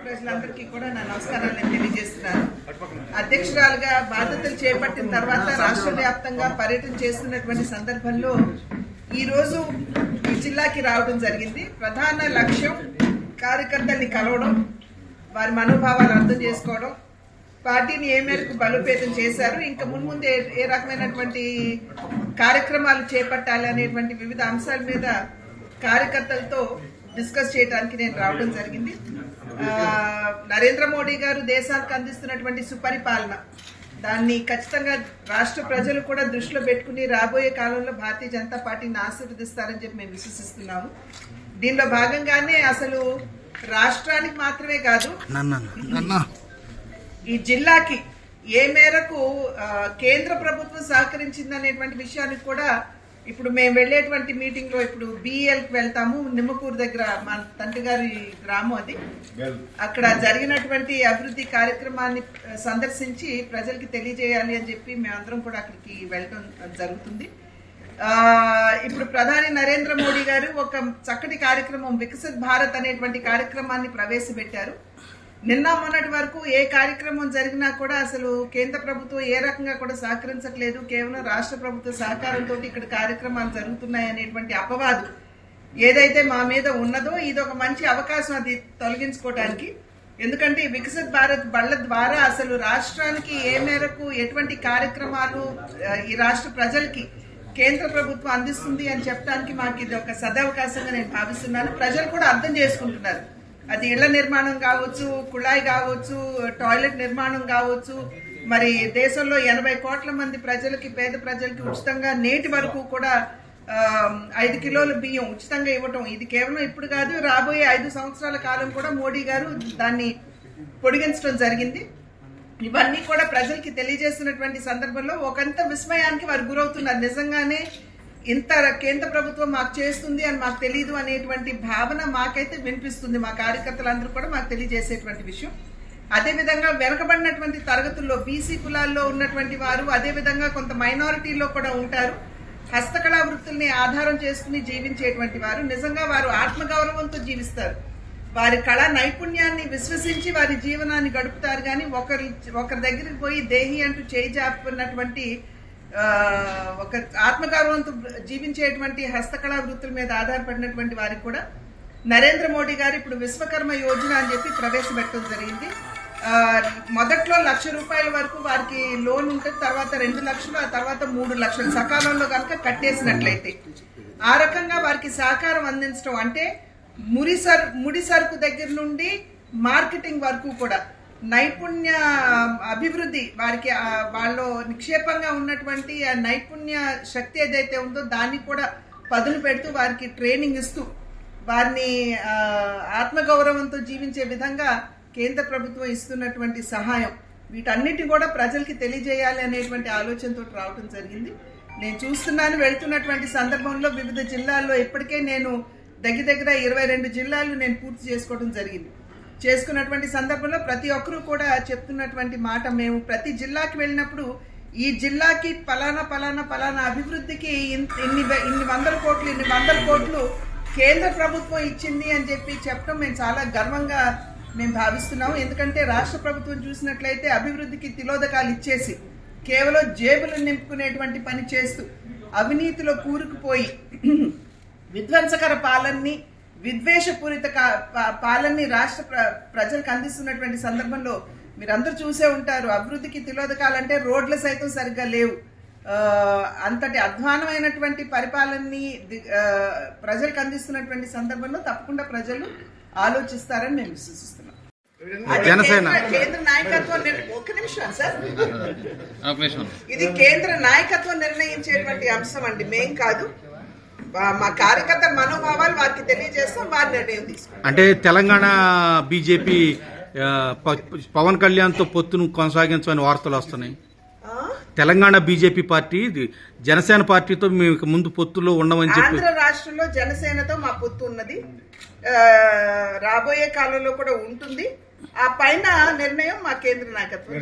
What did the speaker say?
ప్రజలందరికీ కూడా నా నమస్కారాలను తెలియజేస్తున్నాను. అధ్యక్షురాలుగా బాధ్యతలు చేపట్టిన తర్వాత రాష్ట్ర వ్యాప్తంగా పర్యటన చేస్తున్నటువంటి సందర్భంలో ఈ రోజు ఈ జిల్లాకి రావడం జరిగింది. ప్రధాన లక్ష్యం కార్యకర్తల్ని కలవడం, వారి మనోభావాలు అర్థం చేసుకోవడం, పార్టీని ఏ మేరకు బలోపేతం చేశారు, ఇంకా మున్ముందు ఏ రకమైనటువంటి కార్యక్రమాలు చేపట్టాలి అనేటువంటి వివిధ అంశాల మీద కార్యకర్తలతో డిస్కస్ చేయడానికి నేను రావడం జరిగింది. నరేంద్ర మోడీ గారు దేశానికి అందిస్తున్నటువంటి సుపరిపాలన, దాన్ని ఖచ్చితంగా రాష్ట్ర ప్రజలు కూడా దృష్టిలో పెట్టుకుని రాబోయే కాలంలో భారతీయ జనతా పార్టీని ఆశీర్వదిస్తారని చెప్పి మేము విశ్వసిస్తున్నాము. దీనిలో భాగంగానే అసలు రాష్ట్రానికి మాత్రమే కాదు, ఈ జిల్లాకి ఏ మేరకు కేంద్ర ప్రభుత్వం సహకరించిందనేటువంటి విషయానికి కూడా ఇప్పుడు మేము వెళ్లేటువంటి మీటింగ్ లో ఇప్పుడు బిఎల్కి వెళ్తాము. నిమ్మకూరు దగ్గర మా తండ్రి గారి గ్రామం అది. అక్కడ జరిగినటువంటి అభివృద్ధి కార్యక్రమాన్ని సందర్శించి ప్రజలకి తెలియజేయాలి అని చెప్పి మేమందరం కూడా అక్కడికి వెళ్ళడం జరుగుతుంది. ఇప్పుడు ప్రధాని నరేంద్ర మోడీ గారు ఒక చక్కటి కార్యక్రమం వికసిత్ భారత్ అనేటువంటి కార్యక్రమాన్ని ప్రవేశపెట్టారు. నిన్న మొన్నటి వరకు ఏ కార్యక్రమం జరిగినా కూడా అసలు కేంద్ర ప్రభుత్వం ఏ రకంగా కూడా సహకరించట్లేదు, కేవలం రాష్ట్ర ప్రభుత్వ సహకారంతో ఇక్కడ కార్యక్రమాలు జరుగుతున్నాయి అనేటువంటి అపవాదు ఏదైతే మా మీద ఉన్నదో, ఇది ఒక మంచి అవకాశం అది తొలగించుకోవడానికి. ఎందుకంటే వికసిత్ భారత్ బళ్ల ద్వారా అసలు రాష్ట్రానికి ఏ మేరకు ఎటువంటి కార్యక్రమాలు ఈ రాష్ట్ర ప్రజలకి కేంద్ర ప్రభుత్వం అందిస్తుంది అని చెప్పడానికి మాకు ఇది ఒక సదవకాశంగా నేను భావిస్తున్నాను. ప్రజలు కూడా అర్థం చేసుకుంటున్నారు. అది ఇళ్ల నిర్మాణం కావచ్చు, కుళాయి కావచ్చు, టాయిలెట్ నిర్మాణం కావచ్చు, మరి దేశంలో 80 కోట్ల మంది ప్రజలకి, పేద ప్రజలకి ఉచితంగా నేటి వరకు కూడా 5 కిలోల బియ్యం ఉచితంగా ఇవ్వటం, ఇది కేవలం ఇప్పుడు కాదు, రాబోయే 5 సంవత్సరాల కాలం కూడా మోడీ గారు దాన్ని పొడిగించడం జరిగింది. ఇవన్నీ కూడా ప్రజలకి తెలియజేస్తున్నటువంటి సందర్భంలో ఒకంత విస్మయానికి వారు గురవుతున్నారు. నిజంగానే ఇంత కేంద్ర ప్రభుత్వం మాకు చేస్తుంది అని మాకు తెలియదు అనేటువంటి భావన మాకైతే వినిపిస్తుంది. మా కార్యకర్తలందరూ కూడా మాకు తెలియజేసేటువంటి విషయం. అదేవిధంగా వెనకబడినటువంటి తరగతుల్లో బీసీ కులాల్లో ఉన్నటువంటి వారు, అదేవిధంగా కొంత మైనారిటీలో కూడా ఉంటారు. హస్తకళా వృత్తుల్ని ఆధారం చేసుకుని జీవించేటువంటి వారు, నిజంగా వారు ఆత్మగౌరవంతో జీవిస్తారు. వారి కళా నైపుణ్యాన్ని విశ్వసించి వారి జీవనాన్ని గడుపుతారు. కానీ ఒకరి దగ్గరికి పోయి దేహి అంటూ చేయి జాపుకున్నటువంటి ఒక ఆత్మగౌరవంతో జీవించేటువంటి హస్తకళా వృత్తుల మీద ఆధారపడినటువంటి వారికి కూడా నరేంద్ర మోడీ గారు ఇప్పుడు విశ్వకర్మ యోజన అని చెప్పి ప్రవేశపెట్టడం జరిగింది. మొదట్లో ₹1,00,000 వరకు వారికి లోన్ ఉంటుంది, తర్వాత 2 లక్షలు, ఆ తర్వాత 3 లక్షలు సకాలంలో కనుక కట్టేసినట్లయితే ఆ రకంగా వారికి సహకారం అందించడం. అంటే ముడి సరుకు దగ్గర నుండి మార్కెటింగ్ వరకు కూడా నైపుణ్య అభివృద్ధి, వారికి వాళ్ళలో నిక్షేపంగా ఉన్నటువంటి ఆ నైపుణ్య శక్తి ఏదైతే ఉందో దాన్ని కూడా పదును పెడుతూ వారికి ట్రైనింగ్ ఇస్తూ వారిని ఆత్మగౌరవంతో జీవించే విధంగా కేంద్ర ప్రభుత్వం ఇస్తున్నటువంటి సహాయం, వీటన్నిటి కూడా ప్రజలకి తెలియజేయాలి అనేటువంటి ఆలోచనతో రావడం జరిగింది. నేను చూస్తున్నాను, వెళ్తున్నటువంటి సందర్భంలో వివిధ జిల్లాల్లో ఇప్పటికే నేను దగ్గర 22 జిల్లాలు నేను పూర్తి చేసుకోవడం జరిగింది. చేసుకున్నటువంటి సందర్భంలో ప్రతి ఒక్కరూ కూడా చెప్తున్నటువంటి మాట, మేము ప్రతి జిల్లాకి వెళ్ళినప్పుడు ఈ జిల్లాకి పలానా అభివృద్ధికి ఇన్ని వందల కోట్లు కేంద్ర ప్రభుత్వం ఇచ్చింది అని చెప్పి చెప్పడం మేము చాలా గర్వంగా మేము భావిస్తున్నాము. ఎందుకంటే రాష్ట్ర ప్రభుత్వం చూసినట్లయితే అభివృద్ధికి తిలోదకాలు ఇచ్చేసి కేవలం జేబులు నింపుకునేటువంటి పని చేస్తూ అవినీతిలో కూరుకుపోయి విధ్వంసకర పాలనని, విద్వేషపూరిత పాలనని రాష్ట్ర ప్రజలకు అందిస్తున్నటువంటి సందర్భంలో మీరందరూ చూసే ఉంటారు. అభివృద్ధికి తిలోదకాలంటే రోడ్లు సైతం సరిగ్గా లేవు. అంతటి అధ్వానమైనటువంటి పరిపాలనని ప్రజలకు అందిస్తున్నటువంటి సందర్భంలో తప్పకుండా ప్రజలు ఆలోచిస్తారని మేము విశ్వసిస్తున్నాం. కేంద్ర నాయకత్వం ఒక్క నిమిషం సార్, ఇది కేంద్ర నాయకత్వం నిర్ణయించేటువంటి అంశం అండి, మేం కాదు. మా కార్యకర్త మనోభావాలు వారికి తెలియజేస్తాం, వారి నిర్ణయం తీసుకుంటాం. అంటే తెలంగాణ బీజేపీ పవన్ కళ్యాణ్ తో పొత్తును కొనసాగించమని వార్తలు వస్తున్నాయి. తెలంగాణ బీజేపీ పార్టీ జనసేన పార్టీతో మేము ముందు పొత్తులో ఉండమని చెప్పి, ఆంధ్ర రాష్ట్రంలో జనసేనతో మా పొత్తు ఉన్నది, రాబోయే కాలంలో కూడా ఉంటుంది. ఆ పైన నిర్ణయం మా కేంద్ర నాయకత్వం.